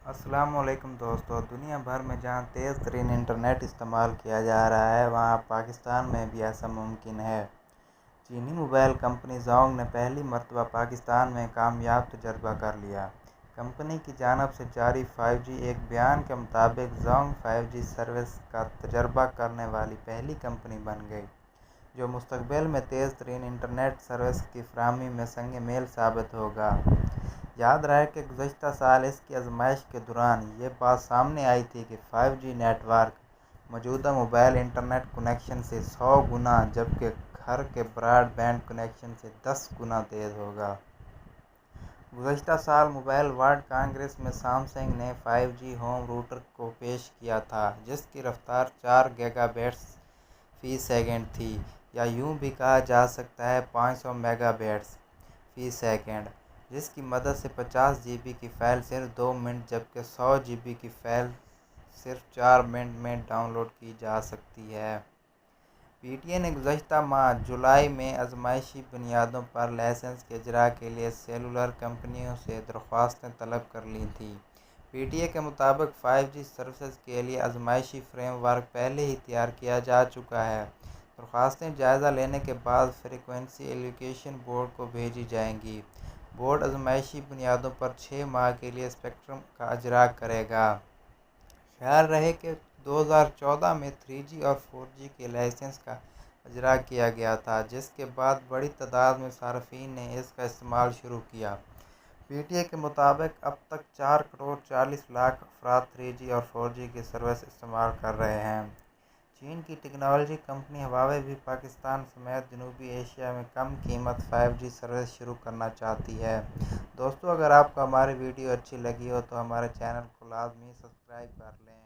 السلام علیکم دوستو، دنیا بھر میں جہاں تیز ترین انٹرنیٹ استعمال کیا جا رہا ہے وہاں پاکستان میں بھی ایسا ممکن ہے۔ چینی موبائل کمپنی زونگ نے پہلی مرتبہ پاکستان میں کامیاب تجربہ کر لیا۔ کمپنی کی جانب سے جاری 5G ایک بیان کے مطابق زونگ 5G سروس کا تجربہ کرنے والی پہلی کمپنی بن گئی جو مستقبل میں تیز ترین انٹرنیٹ سروس کی فراہمی میں سنگ میل ثابت ہوگا۔ یاد رہے کہ گزشتہ سال اس کی آزمائش کے دوران یہ بات سامنے آئی تھی کہ 5G نیٹ ورک موجودہ موبائل انٹرنیٹ کنکشن سے 100 گنا جبکہ گھر کے براڈ بینڈ کنکشن سے 10 گنا تیز ہوگا۔ گزشتہ سال موبائل ورلڈ کانگریس میں سامسنگ نے 5G ہوم روٹر کو پیش کیا تھا جس کی رفتار 4 گیگا بائٹس فی سیکنڈ تھی، یا یوں بھی کہا جا سکتا ہے 500 میگا بائٹس فی سیکنڈ، جس کی مدد سے 50 جی بی کی فائل صرف 2 منٹ جبکہ 100 جی بی کی فائل صرف 4 منٹ میں ڈاؤن لوڈ کی جا سکتی ہے۔ پی ٹی آئی نے گزشتہ ماہ جولائی میں آزمائشی بنیادوں پر لائسنس کے اجراء کے لیے سیلولر کمپنیوں سے درخواستیں طلب کر لی تھیں۔ پی ٹی آئی کے مطابق 5G سروسز کے لیے آزمائشی فریم ورک پہلے ہی تیار کیا جا چکا ہے۔ درخواستیں جائزہ لینے کے بعد فریکوئنسی ایلوکیشن بورڈ کو بھیجی جائیں گی۔ بورڈ آزمائشی بنیادوں پر 6 ماہ کے لیے اسپیکٹرم کا اجراء کرے گا۔ خیال رہے کہ 2014 میں 3G اور 4G کے لائسنس کا اجراء کیا گیا تھا جس کے بعد بڑی تعداد میں صارفین نے اس کا استعمال شروع کیا۔ پی ٹی آئی کے مطابق اب تک 4 کروڑ 40 لاکھ افراد 3G اور 4G کی سروس استعمال کر رہے ہیں۔ چین کی ٹیکنالوجی کمپنی ہواوے بھی پاکستان سمیت جنوبی ایشیا میں کم قیمت 5G سروس شروع کرنا چاہتی ہے۔ دوستو، اگر آپ کو ہماری ویڈیو اچھی لگی ہو تو ہمارے چینل کو لازمی سبسکرائب کر لیں۔